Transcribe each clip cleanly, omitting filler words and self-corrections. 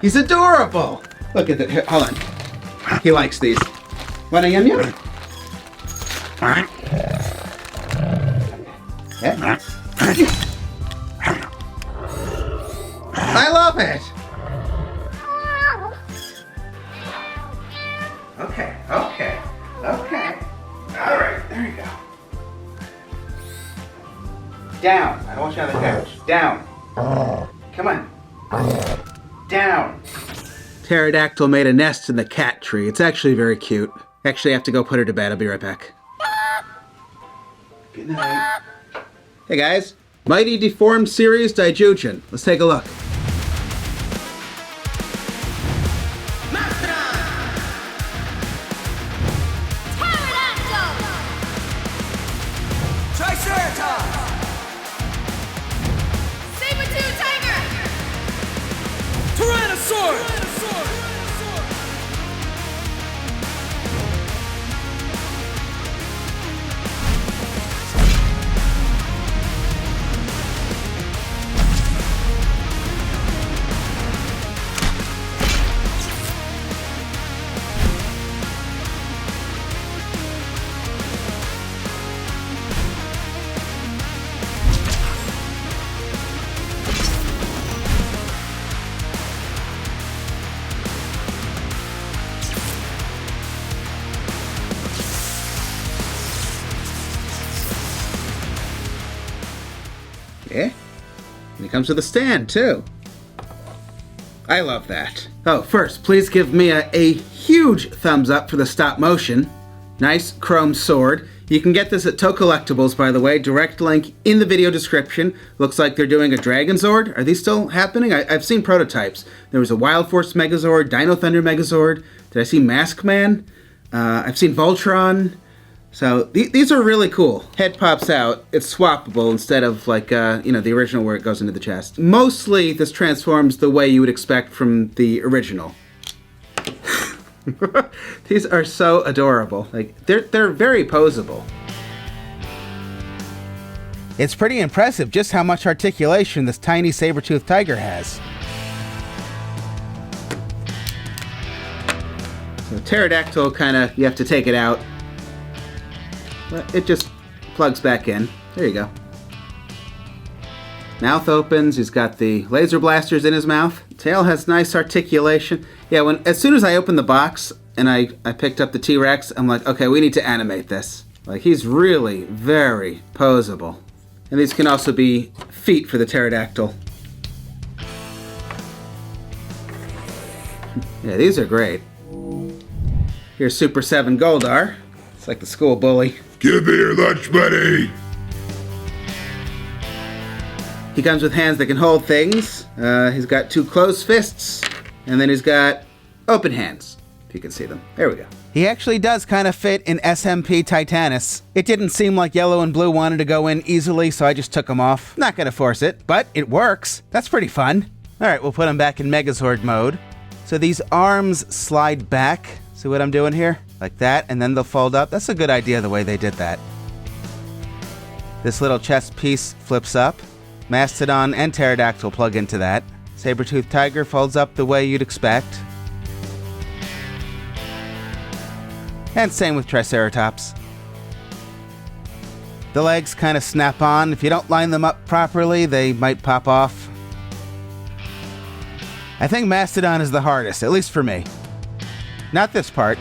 He's adorable. Look at that. Here, hold on. He likes these. Want a yum yum? Yeah. I love it. Okay. All right, there you go. Down. I don't want you on the couch. Down. Come on. Down. Pterodactyl made a nest in the cat tree. It's actually very cute. Actually, I have to go put her to bed. I'll be right back. Good night. Hey guys, Mighty Deformed series Daizyujin. Let's take a look. Yeah, and he comes with a stand too. I love that. Oh, first, please give me a huge thumbs up for the stop motion. Nice chrome sword. You can get this at Toe Collectibles, by the way. Direct link in the video description. Looks like they're doing a Dragon Zord. Are these still happening? I've seen prototypes. There was a Wild Force Megazord, Dino Thunder Megazord. Did I see Mask Man? I've seen Voltron. So these are really cool. Head pops out. It's swappable instead of like, the original where it goes into the chest. Mostly this transforms the way you would expect from the original. These are so adorable. Like they're very poseable. It's pretty impressive just how much articulation this tiny saber-toothed tiger has. So pterodactyl you have to take it out. But it just plugs back in. There you go. Mouth opens. He's got the laser blasters in his mouth. Tail has nice articulation. Yeah, as soon as I opened the box and I picked up the T-Rex, I'm like, okay, we need to animate this. Like, he's really very poseable. And these can also be feet for the pterodactyl. Yeah, these are great. Here's Super 7 Goldar. It's like the school bully. Give me your lunch money! He comes with hands that can hold things. He's got 2 closed fists, and then he's got open hands, if you can see them. There we go. He actually does kind of fit in SMP Titanus. It didn't seem like yellow and blue wanted to go in easily, so I just took them off. Not gonna force it, but it works. That's pretty fun. All right, we'll put him back in Megazord mode. So these arms slide back. See what I'm doing here? Like that, and then they'll fold up. That's a good idea the way they did that. This little chest piece flips up. Mastodon and pterodactyl plug into that. Saber-toothed tiger folds up the way you'd expect. And same with Triceratops. The legs kind of snap on. If you don't line them up properly, they might pop off. I think Mastodon is the hardest, at least for me. Not this part.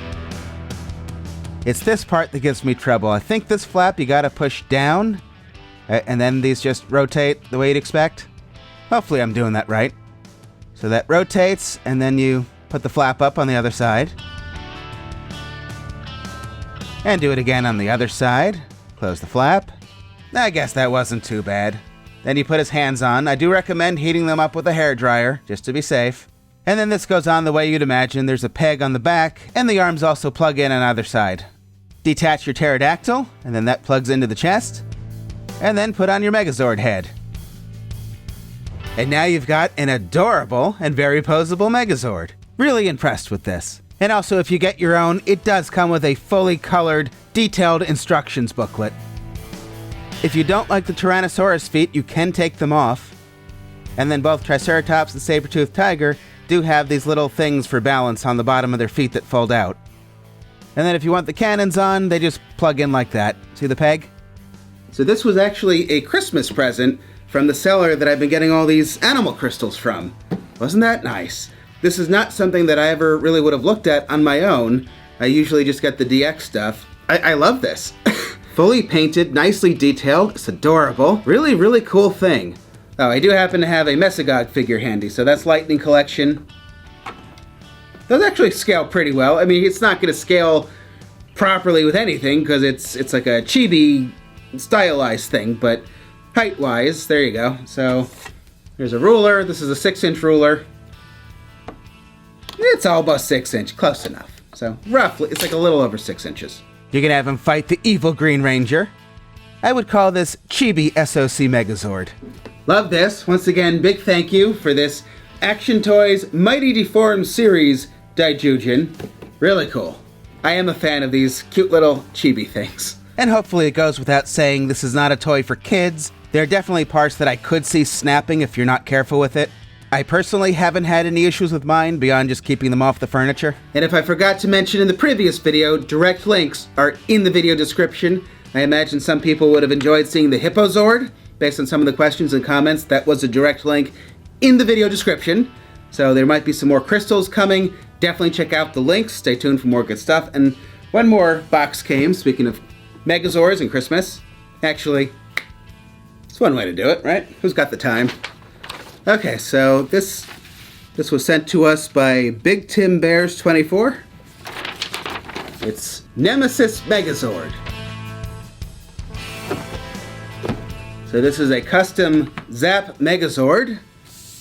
It's this part that gives me trouble. I think this flap you gotta push down, and then these just rotate the way you'd expect. Hopefully I'm doing that right. So that rotates, and then you put the flap up on the other side. And do it again on the other side. Close the flap. I guess that wasn't too bad. Then you put his hands on. I do recommend heating them up with a hairdryer, just to be safe. And then this goes on the way you'd imagine. There's a peg on the back, and the arms also plug in on either side. Detach your pterodactyl, and then that plugs into the chest. And then put on your Megazord head. And now you've got an adorable and very poseable Megazord. Really impressed with this. And also, if you get your own, it does come with a fully colored, detailed instructions booklet. If you don't like the Tyrannosaurus feet, you can take them off. And then both Triceratops and Saber-toothed tiger do have these little things for balance on the bottom of their feet that fold out. And then if you want the cannons on, they just plug in like that. See the peg? So this was actually a Christmas present from the seller that I've been getting all these animal crystals from. Wasn't that nice? This is not something that I ever really would have looked at on my own. I usually just get the DX stuff. I love this. Fully painted, nicely detailed, it's adorable. Really, really cool thing. Oh, I do happen to have a Megazord figure handy, so that's Lightning Collection. Those actually scale pretty well. I mean, it's not going to scale properly with anything because it's like a chibi stylized thing, but height-wise, there you go. So there's a ruler. This is a 6-inch ruler. It's almost 6 inch, close enough. So roughly, it's like a little over 6 inches. You're gonna have him fight the evil Green Ranger. I would call this Chibi SOC Megazord. Love this. Once again, big thank you for this Action Toys Mighty Deformed series Daizyujin. Really cool. I am a fan of these cute little chibi things. And hopefully it goes without saying this is not a toy for kids. There are definitely parts that I could see snapping if you're not careful with it. I personally haven't had any issues with mine beyond just keeping them off the furniture. And if I forgot to mention in the previous video, direct links are in the video description. I imagine some people would have enjoyed seeing the Hippo Zord. Based on some of the questions and comments, that was a direct link in the video description. So there might be some more crystals coming. Definitely check out the links. Stay tuned for more good stuff. And one more box came, speaking of Megazords and Christmas. Actually, it's one way to do it, right? Who's got the time? Okay, so this was sent to us by Big Tim Bears 24. It's Nemesis Megazord. So this is a custom Zap Megazord,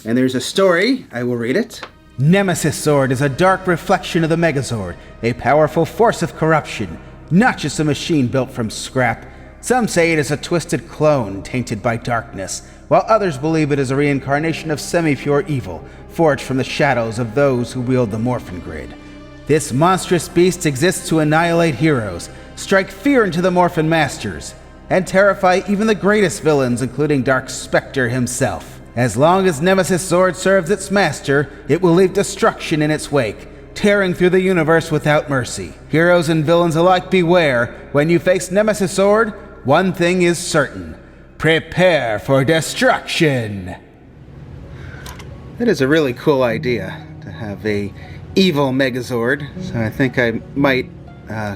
and there's a story. I will read it. Nemesis Zord is a dark reflection of the Megazord, a powerful force of corruption, not just a machine built from scrap. Some say it is a twisted clone tainted by darkness, while others believe it is a reincarnation of semi-pure evil, forged from the shadows of those who wield the Morphin Grid. This monstrous beast exists to annihilate heroes, strike fear into the Morphin Masters, and terrify even the greatest villains, including Dark Spectre himself. As long as Nemesis Zord serves its master, it will leave destruction in its wake, tearing through the universe without mercy. Heroes and villains alike beware, when you face Nemesis Zord, one thing is certain. Prepare for destruction! That is a really cool idea, to have a evil Megazord. So I think I might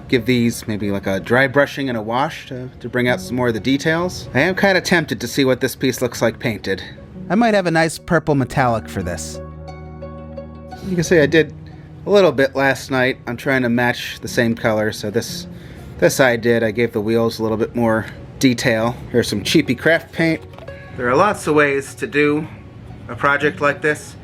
give these maybe like a dry brushing and a wash to bring out some more of the details. I am kind of tempted to see what this piece looks like painted. I might have a nice purple metallic for this. You can see I did a little bit last night. I'm trying to match the same color, so this I did. I gave the wheels a little bit more detail. Here's some cheapy craft paint. There are lots of ways to do a project like this.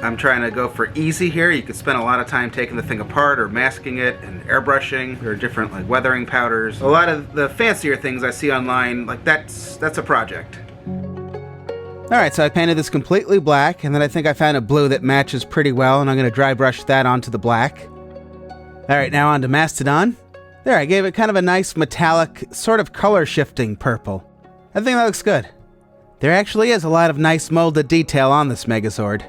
I'm trying to go for easy here. You could spend a lot of time taking the thing apart or masking it and airbrushing. There are different like weathering powders. A lot of the fancier things I see online, like that's a project. Alright, so I painted this completely black, and then I think I found a blue that matches pretty well, and I'm going to dry brush that onto the black. Alright, now on to Mastodon. There, I gave it kind of a nice metallic, sort of color-shifting purple. I think that looks good. There actually is a lot of nice molded detail on this Megazord.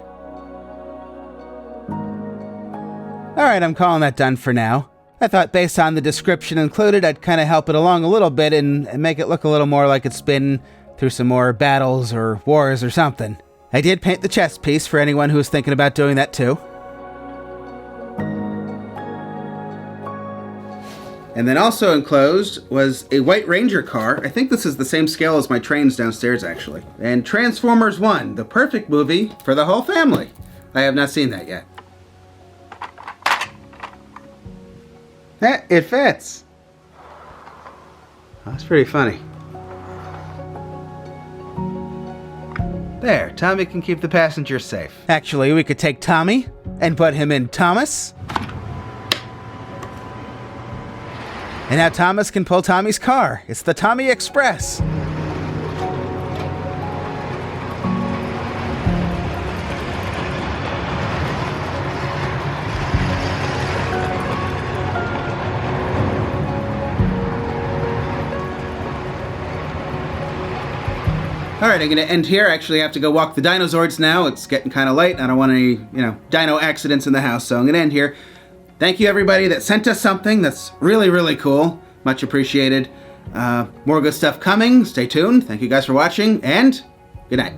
Alright, I'm calling that done for now. I thought based on the description included, I'd kind of help it along a little bit and make it look a little more like it's been through some more battles or wars or something. I did paint the chest piece for anyone who was thinking about doing that too. And then also enclosed was a White Ranger car. I think this is the same scale as my trains downstairs, actually. And Transformers 1, the perfect movie for the whole family. I have not seen that yet. It fits. Oh, that's pretty funny. There, Tommy can keep the passengers safe. Actually, we could take Tommy and put him in Thomas. And now Thomas can pull Tommy's car. It's the Tommy Express. Alright, I'm going to end here. I actually have to go walk the Dinozords now. It's getting kind of late. I don't want any, dino accidents in the house, so I'm going to end here. Thank you, everybody that sent us something. That's really, really cool. Much appreciated. More good stuff coming. Stay tuned. Thank you guys for watching, and good night.